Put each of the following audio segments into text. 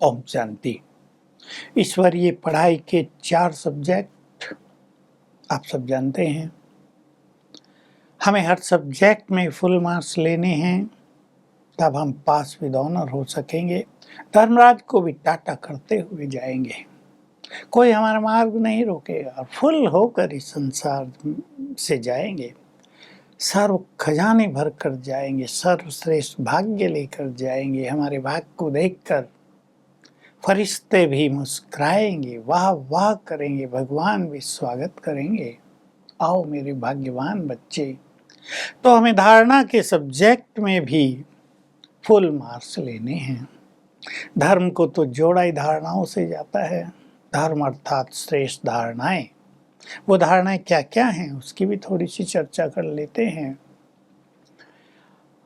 ओम शांति। ईश्वरीय पढ़ाई के 4 सब्जेक्ट आप सब जानते हैं। हमें हर सब्जेक्ट में फुल मार्क्स लेने हैं, तब हम पास विद ऑनर हो सकेंगे। धर्मराज को भी टाटा करते हुए जाएंगे, कोई हमारा मार्ग नहीं रोकेगा। फुल होकर इस संसार से जाएंगे, सर्व खजाने भर कर जाएंगे, सर्वश्रेष्ठ भाग्य लेकर जाएंगे। हमारे भाग्य को देखकर फरिश्ते भी मुस्कुराएंगे, वाह वाह करेंगे, भगवान भी स्वागत करेंगे। आओ मेरे भाग्यवान बच्चे। तो हमें धारणा के सब्जेक्ट में भी फुल मार्क्स लेने हैं। धर्म को तो जोड़ा ही धारणाओं से जाता है। धर्म अर्थात श्रेष्ठ धारणाएं। वो धारणाएं क्या क्या हैं उसकी भी थोड़ी सी चर्चा कर लेते हैं।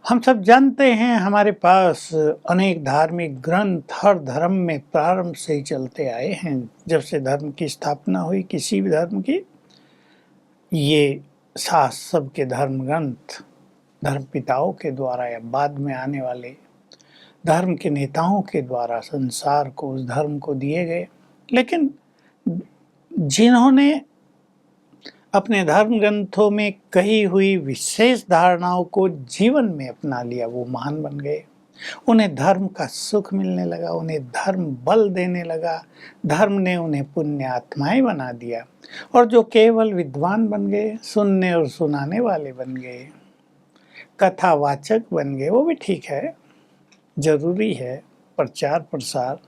हम सब जानते हैं हमारे पास अनेक धार्मिक ग्रंथ हर धर्म में प्रारंभ से ही चलते आए हैं। जब से धर्म की स्थापना हुई किसी भी धर्म की, ये शास्त्र के धर्म ग्रंथ धर्म पिताओं के द्वारा या बाद में आने वाले धर्म के नेताओं के द्वारा संसार को उस धर्म को दिए गए। लेकिन जिन्होंने अपने धर्म ग्रंथों में कही हुई विशेष धारणाओं को जीवन में अपना लिया, वो महान बन गए। उन्हें धर्म का सुख मिलने लगा, उन्हें धर्म बल देने लगा। धर्म ने उन्हें पुण्य आत्माएं बना दिया, और जो केवल विद्वान बन गए, सुनने और सुनाने वाले बन गए, कथावाचक बन गए, वो भी ठीक है, जरूरी है प्रचार प्रसार।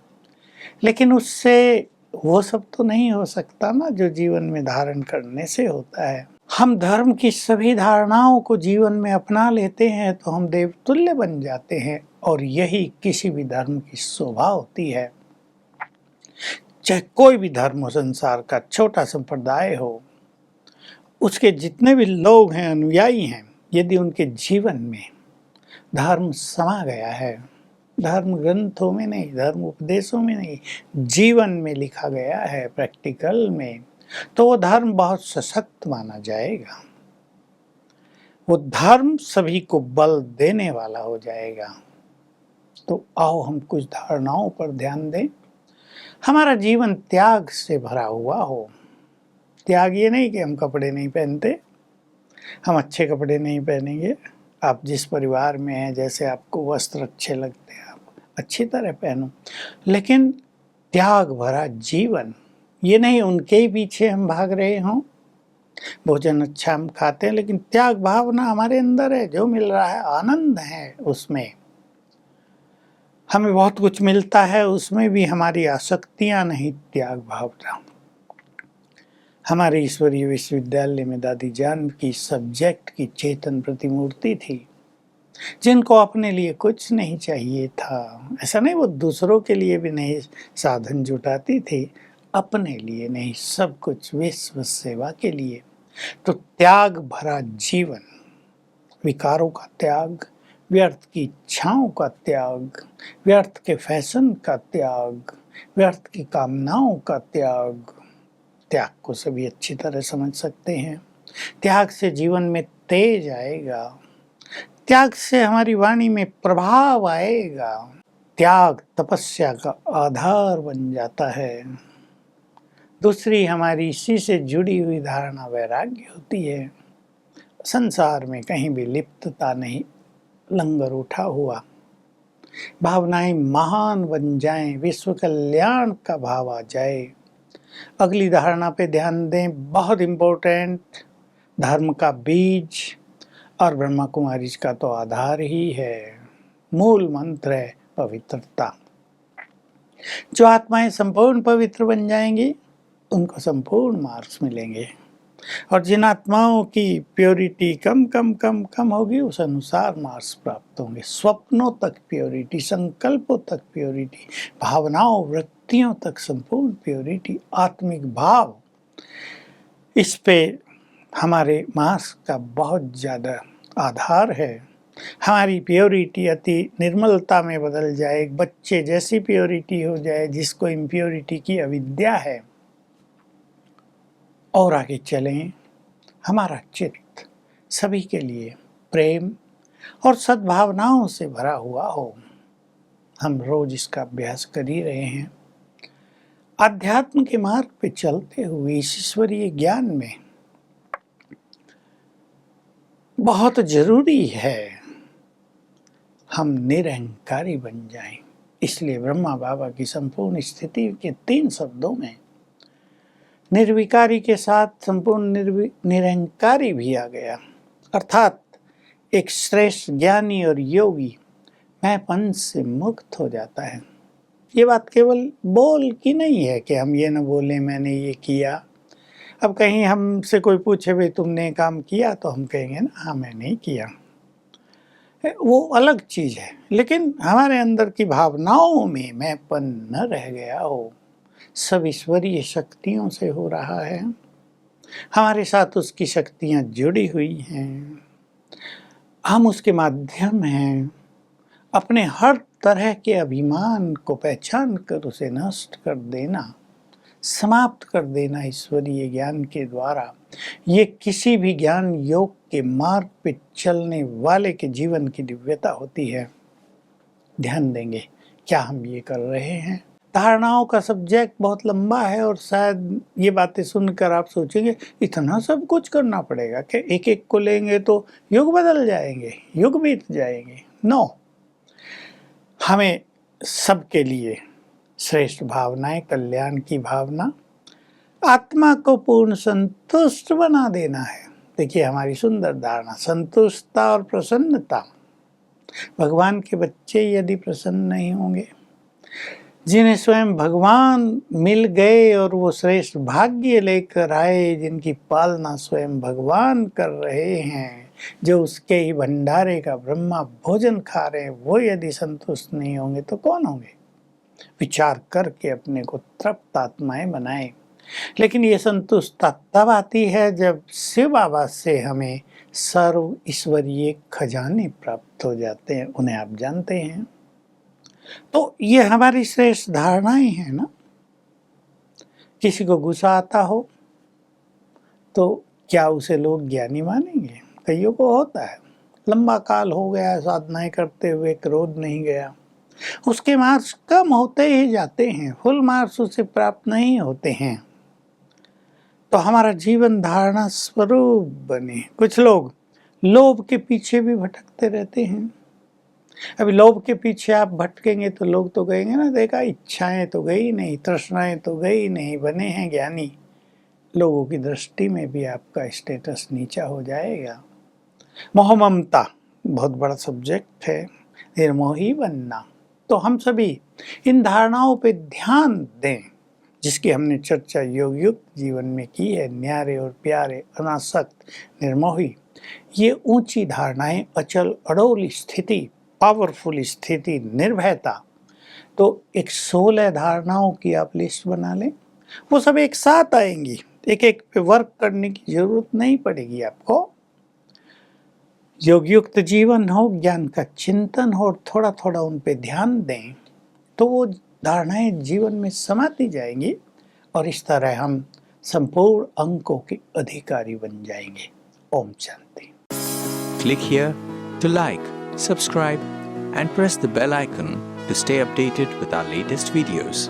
लेकिन उससे वो सब तो नहीं हो सकता ना जो जीवन में धारण करने से होता है। हम धर्म की सभी धारणाओं को जीवन में अपना लेते हैं तो हम देवतुल्य बन जाते हैं, और यही किसी भी धर्म की शोभा होती है। चाहे कोई भी धर्म हो, संसार का छोटा संप्रदाय हो, उसके जितने भी लोग हैं, अनुयायी हैं, यदि उनके जीवन में धर्म समा गया है, धर्म ग्रंथों में नहीं, धर्म उपदेशों में नहीं, जीवन में लिखा गया है, प्रैक्टिकल में, तो वो धर्म बहुत सशक्त माना जाएगा। वो धर्म सभी को बल देने वाला हो जाएगा। तो आओ हम कुछ धारणाओं पर ध्यान दें। हमारा जीवन त्याग से भरा हुआ हो। त्याग ये नहीं कि हम कपड़े नहीं पहनते, हम अच्छे कपड़े नहीं पहनेंगे। आप जिस परिवार में हैं, जैसे आपको वस्त्र अच्छे लगते हैं, आप अच्छी तरह पहनो, लेकिन त्याग भरा जीवन। ये नहीं उनके ही पीछे हम भाग रहे हों। भोजन अच्छा हम खाते हैं, लेकिन त्याग भावना हमारे अंदर है। जो मिल रहा है आनंद है, उसमें हमें बहुत कुछ मिलता है, उसमें भी हमारी आसक्तियां नहीं, त्याग भावना। हमारे ईश्वरीय विश्वविद्यालय में दादी जान की सब्जेक्ट की चेतन प्रतिमूर्ति थी, जिनको अपने लिए कुछ नहीं चाहिए था। ऐसा नहीं वो दूसरों के लिए भी नहीं साधन जुटाती थी, अपने लिए नहीं, सब कुछ विश्व सेवा के लिए। तो त्याग भरा जीवन, विकारों का त्याग, व्यर्थ की इच्छाओं का त्याग, व्यर्थ के फैशन का त्याग, व्यर्थ की कामनाओं का त्याग। त्याग को सभी अच्छी तरह समझ सकते हैं। त्याग से जीवन में तेज आएगा, त्याग से हमारी वाणी में प्रभाव आएगा। त्याग तपस्या का आधार बन जाता है। दूसरी हमारी इसी से जुड़ी हुई धारणा वैराग्य होती है। संसार में कहीं भी लिप्तता नहीं, लंगर उठा हुआ, भावनाएं महान बन जाएं, विश्व कल्याण का भाव आ जाए। अगली धारणा पे ध्यान दें, बहुत इम्पोर्टेंट। धर्म का बीज और ब्रह्मा कुमारी का तो आधार ही है, मूल मंत्र है पवित्रता। जो आत्माएं संपूर्ण पवित्र बन जाएंगी, उनको संपूर्ण मार्क्स मिलेंगे, और जिन आत्माओं की प्योरिटी कम कम कम कम होगी, उस अनुसार मार्क्स प्राप्त होंगे। स्वप्नों तक प्योरिटी, संकल्पों तक प्योरिटी, भावनाओं वृत्तियों तक संपूर्ण प्योरिटी, आत्मिक भाव, इस पे हमारे मार्क्स का बहुत ज़्यादा आधार है। हमारी प्योरिटी अति निर्मलता में बदल जाए, एक बच्चे जैसी प्योरिटी हो जाए जिसको इम्प्योरिटी की अविद्या है, और आगे चलें। हमारा चित्त सभी के लिए प्रेम और सद्भावनाओं से भरा हुआ हो। हम रोज इसका अभ्यास कर ही रहे हैं। अध्यात्म के मार्ग पे चलते हुए इस ईश्वरीय ज्ञान में बहुत जरूरी है हम निरहंकारी बन जाएं। इसलिए ब्रह्मा बाबा की संपूर्ण स्थिति के 3 शब्दों में निर्विकारी के साथ संपूर्ण निरहंकारी भी आ गया, अर्थात एक श्रेष्ठ ज्ञानी और योगी मैंपन से मुक्त हो जाता है। ये बात केवल बोल की नहीं है कि हम ये न बोलें मैंने ये किया। अब कहीं हमसे कोई पूछे भाई तुमने काम किया तो हम कहेंगे ना हाँ मैंने ही किया, वो अलग चीज़ है। लेकिन हमारे अंदर की भावनाओं में मैंपन न रह गया हो, सब ईश्वरीय शक्तियों से हो रहा है, हमारे साथ उसकी शक्तियाँ जुड़ी हुई हैं, हम उसके माध्यम हैं। अपने हर तरह के अभिमान को पहचान कर उसे नष्ट कर देना, समाप्त कर देना ईश्वरीय ज्ञान के द्वारा, ये किसी भी ज्ञान योग के मार्ग पे चलने वाले के जीवन की दिव्यता होती है। ध्यान देंगे क्या हम ये कर रहे हैं। धारणाओं का सब्जेक्ट बहुत लंबा है और शायद ये बातें सुनकर आप सोचेंगे इतना सब कुछ करना पड़ेगा कि एक एक को लेंगे तो युग बदल जाएंगे, युग बीत जाएंगे। नो, हमें सबके लिए श्रेष्ठ भावनाएं, कल्याण की भावना, आत्मा को पूर्ण संतुष्ट बना देना है। देखिए हमारी सुंदर धारणा, संतुष्टता और प्रसन्नता। भगवान के बच्चे यदि प्रसन्न नहीं होंगे, जिन्हें स्वयं भगवान मिल गए और वो श्रेष्ठ भाग्य लेकर आए, जिनकी पालना स्वयं भगवान कर रहे हैं, जो उसके ही भंडारे का ब्रह्मा भोजन खा रहे हैं, वो यदि संतुष्ट नहीं होंगे तो कौन होंगे। विचार करके अपने को तृप्त आत्माएं बनाएं। लेकिन ये संतुष्टता तब आती है जब शिव बाबा से हमें सर्व ईश्वरीय खजाने प्राप्त हो जाते हैं, उन्हें आप जानते हैं। तो ये हमारी श्रेष्ठ धारणाएं हैं ना। किसी को गुस्सा आता हो तो क्या उसे लोग ज्ञानी मानेंगे? कईयों को होता है, लंबा काल हो गया साधनाएं करते हुए, क्रोध नहीं गया, उसके मार्क्स कम होते ही जाते हैं, फुल मार्क्स उसे प्राप्त नहीं होते हैं। तो हमारा जीवन धारणा स्वरूप बने। कुछ लोग लोभ के पीछे भी भटकते रहते हैं। अभी लोभ के पीछे आप भटकेंगे तो लोग तो कहेंगे ना, देखा इच्छाएं तो गई नहीं, तृष्णाएं तो गई नहीं, बने हैं ज्ञानी। लोगों की दृष्टि में भी आपका स्टेटस नीचा हो जाएगा। मोह ममता बहुत बड़ा सब्जेक्ट है, निर्मोही बनना। तो हम सभी इन धारणाओं पे ध्यान दें जिसकी हमने चर्चा योग युक्त जीवन में की है। न्यारे और प्यारे, अनासक्त, निर्मोही, ये ऊंची धारणाएं, अचल अड़ोल स्थिति, पावरफुल स्थिति, निर्भयता। तो एक 16 धारणाओं की आप लिस्ट बना लें, वो सब एक साथ आएंगी, एक एक पे वर्क करने की जरूरत नहीं पड़ेगी आपको। योग युक्त जीवन हो, ज्ञान का चिंतन हो, थोड़ा थोड़ा उन पे ध्यान दें तो वो धारणाएं जीवन में समाती जाएंगी और इस तरह हम संपूर्ण अंकों के अधिकारी बन जाएंगे। Om Shanti. Click here to like, subscribe and press the bell icon to stay updated with our latest videos.